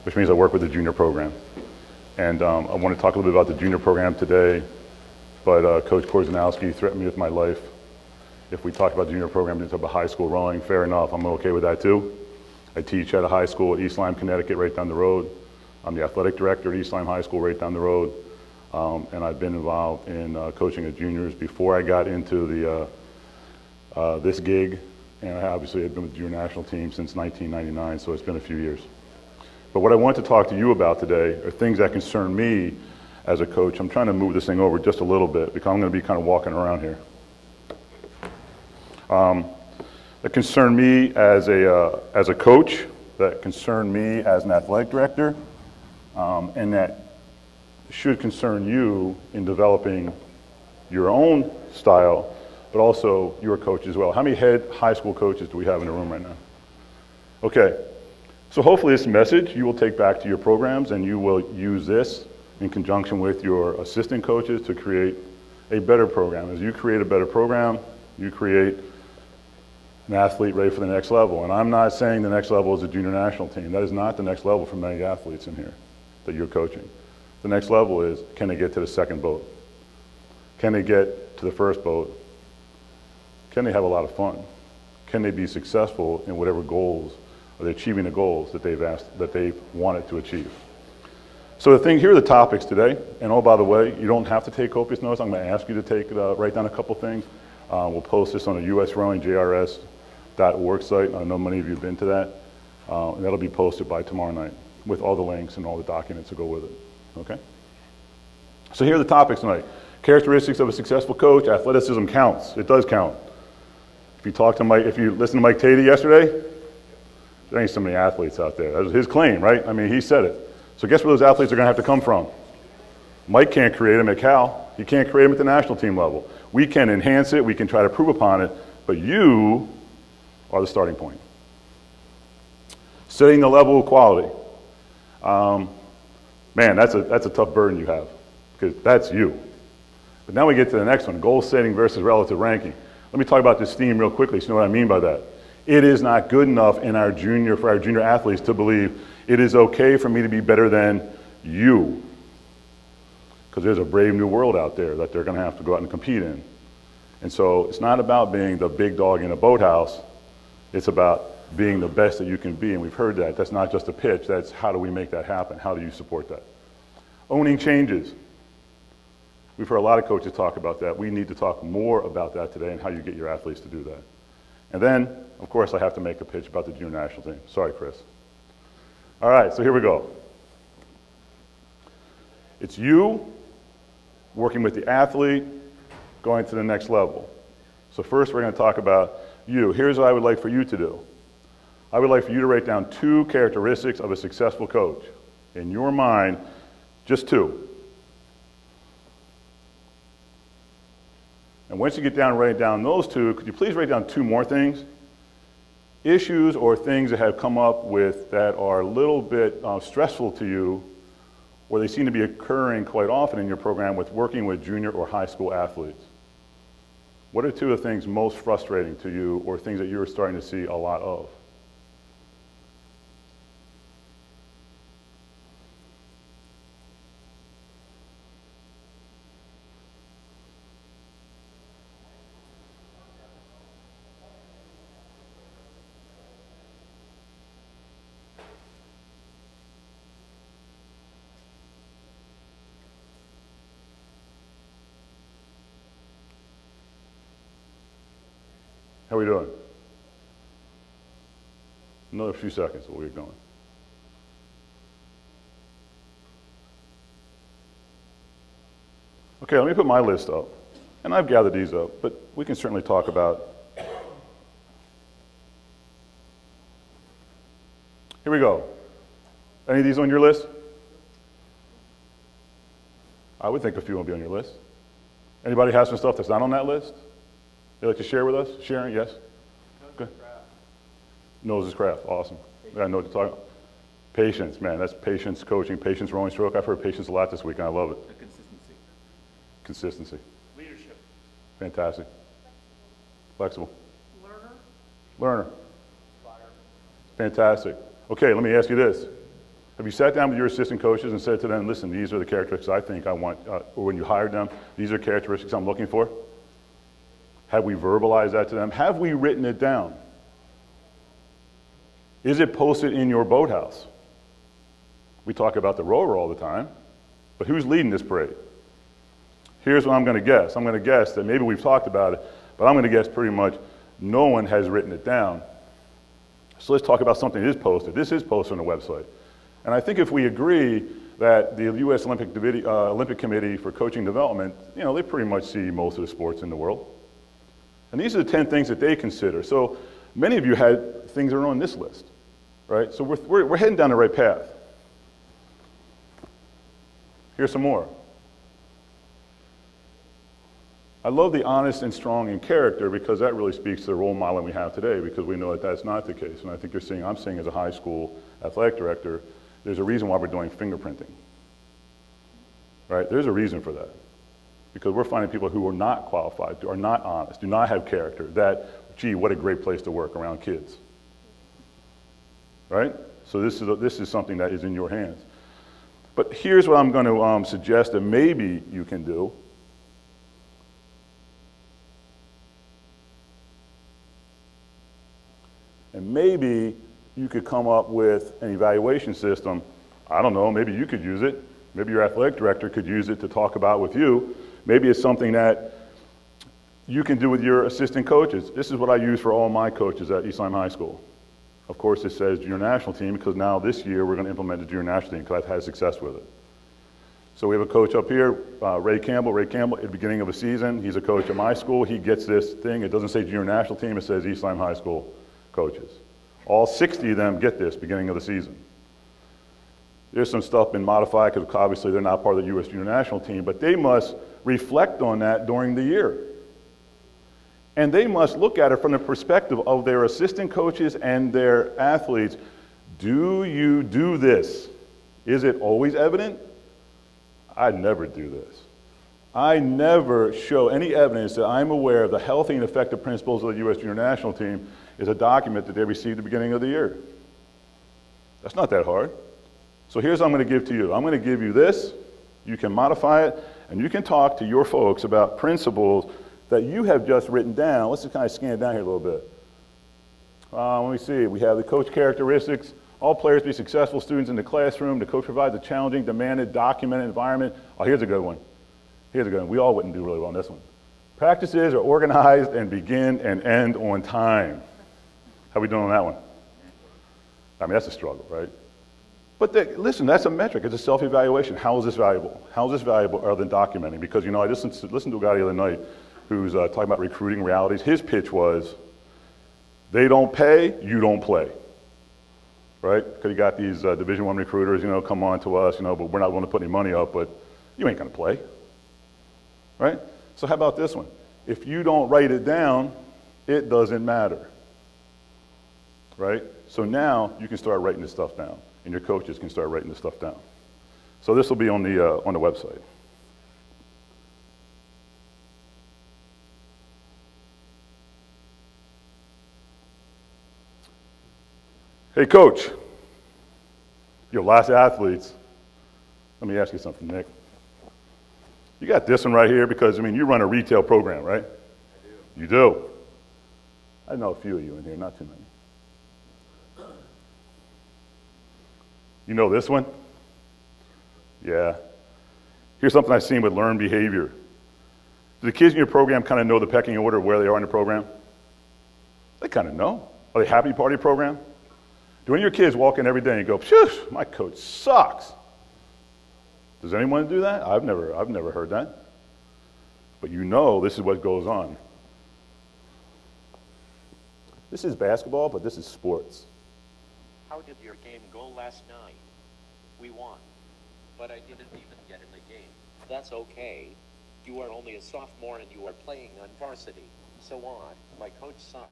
which means I work with the junior program. And I want to talk a little bit about the junior program today, but Coach Korzanowski threatened me with my life. If we talk about the junior program and talk about high school rowing, fair enough, I'm okay with that too. I teach at a high school at East Lyme, Connecticut, right down the road. I'm the athletic director at East Lyme High School, right down the road. And I've been involved in coaching at juniors before I got into this gig. And I obviously have been with the junior national team since 1999, so it's been a few years. But what I want to talk to you about today are things that concern me as a coach. I'm trying to move this thing over just a little bit because I'm going to be kind of walking around here. That concern me as a coach, that concern me as an athletic director, and that should concern you in developing your own style, but also your coach as well. How many head high school coaches do we have in the room right now? Okay. So hopefully this message you will take back to your programs and you will use this in conjunction with your assistant coaches to create a better program. As you create a better program, you create an athlete ready for the next level. And I'm not saying the next level is a junior national team. That is not the next level for many athletes in here that you're coaching. The next level is, can they get to the second boat? Can they get to the first boat? Can they have a lot of fun? Can they be successful in whatever goals? Are they achieving the goals that they've wanted to achieve? So here are the topics today. And oh, by the way, you don't have to take copious notes. I'm going to ask you to write down a couple things. We'll post this on the USRowing, JRS.org site. I know many of you have been to that. And that'll be posted by tomorrow night with all the links and all the documents that go with it. Okay? So here are the topics tonight. Characteristics of a successful coach. Athleticism counts. It does count. If you listen to Mike Tatey yesterday, there ain't so many athletes out there. That was his claim, right? I mean, he said it. So guess where those athletes are going to have to come from? Mike can't create them at Cal. He can't create them at the national team level. We can enhance it. We can try to prove upon it. But you are the starting point. Setting the level of quality. Man, that's a tough burden you have because that's you. But now we get to the next one, goal setting versus relative ranking. Let me talk about this theme real quickly so you know what I mean by that. It is not good enough for our junior athletes to believe it is okay for me to be better than you. Because there's a brave new world out there that they're going to have to go out and compete in. And so it's not about being the big dog in a boathouse. It's about being the best that you can be. And we've heard that. That's not just a pitch. That's how do we make that happen? How do you support that? Owning changes. We've heard a lot of coaches talk about that. We need to talk more about that today and how you get your athletes to do that. And then, of course, I have to make a pitch about the junior national team. Sorry, Chris. All right, so here we go. It's you working with the athlete, going to the next level. So first we're going to talk about you. Here's what I would like for you to do. I would like for you to write down 2 characteristics of a successful coach. In your mind, just 2. And once you get down and write down those 2, could you please write down 2 more things? Issues or things that have come up with that are a little bit stressful to you, or they seem to be occurring quite often in your program with working with junior or high school athletes. What are 2 of the things most frustrating to you or things that you're starting to see a lot of? How are we doing? Another few seconds, we'll get going. Okay, let me put my list up. And I've gathered these up, but we can certainly talk about. Here we go. Any of these on your list? I would think a few will be on your list. Anybody has some stuff that's not on that list? You'd like to share with us? Sharon, yes? Good. Knows his craft. Awesome. I know what to talk about. Patience, man. That's patience coaching, patience rowing stroke. I've heard patience a lot this week, and I love it. Consistency. Consistency. Leadership. Fantastic. Flexible. Learner. Learner. Fire. Fantastic. Okay, let me ask you this. Have you sat down with your assistant coaches and said to them, listen, these are the characteristics I think I want, or when you hired them, these are characteristics I'm looking for? Have we verbalized that to them? Have we written it down? Is it posted in your boathouse? We talk about the rower all the time, but who's leading this parade? Here's what I'm going to guess. I'm going to guess that maybe we've talked about it, but I'm going to guess pretty much no one has written it down. So let's talk about something that is posted. This is posted on the website. And I think if we agree that the U.S. Olympic Committee for Coaching Development, you know, they pretty much see most of the sports in the world. And these are the 10 things that they consider. So many of you had things that are on this list, right? So we're heading down the right path. Here's some more. I love the honest and strong in character because that really speaks to the role modeling we have today, because we know that that's not the case. And I think I'm seeing as a high school athletic director, there's a reason why we're doing fingerprinting, right? There's a reason for that. Because we're finding people who are not qualified, are not honest, do not have character, that, gee, what a great place to work around kids, right? So this is something that is in your hands. But here's what I'm going to suggest that maybe you can do. And maybe you could come up with an evaluation system. I don't know, maybe you could use it. Maybe your athletic director could use it to talk about with you. Maybe it's something that you can do with your assistant coaches. This is what I use for all my coaches at Eastline High School. Of course, it says junior national team because now this year we're going to implement the junior national team because I've had success with it. So we have a coach up here, Ray Campbell. Ray Campbell, at the beginning of a season, he's a coach at my school. He gets this thing. It doesn't say junior national team. It says Eastline High School coaches. All 60 of them get this beginning of the season. There's some stuff been modified because obviously they're not part of the U.S. junior national team, but they must reflect on that during the year. And they must look at it from the perspective of their assistant coaches and their athletes. Do you do this? Is it always evident? I never do this. I never show any evidence that I'm aware of the healthy and effective principles of the U.S. junior national team is a document that they received at the beginning of the year. That's not that hard. So here's what I'm going to give to you. I'm going to give you this. You can modify it, and you can talk to your folks about principles that you have just written down. Let's just kind of scan it down here a little bit. Let me see. We have the coach characteristics. All players be successful students in the classroom. The coach provides a challenging, demanded, documented environment. Oh, here's a good one. Here's a good one. We all wouldn't do really well on this one. Practices are organized and begin and end on time. How are we doing on that one? I mean, that's a struggle, right? But listen, that's a metric. It's a self-evaluation. How is this valuable? How is this valuable other than documenting? Because, you know, I listened to a guy the other night who's talking about recruiting realities. His pitch was, they don't pay, you don't play, right? Because you got these Division I recruiters, you know, come on to us, you know, but we're not willing to put any money up, but you ain't going to play, right? So how about this one? If you don't write it down, it doesn't matter, right? So now you can start writing this stuff down, and your coaches can start writing this stuff down. So this will be on the website. Hey, coach, your last athletes. Let me ask you something, Nick. You got this one right here because, I mean, you run a retail program, right? I do. You do? I know a few of you in here, not too many. You know this one? Yeah. Here's something I've seen with learned behavior. Do the kids in your program kind of know the pecking order of where they are in the program? They kind of know. Are they happy party program? Do any of your kids walk in every day and go, phew, my coach sucks? Does anyone do that? I've never heard that. But you know this is what goes on. This is basketball, but this is sports. How did your game go last night? We won, but I didn't even get in the game. That's okay. You are only a sophomore and you are playing on varsity. So on. My coach sucks.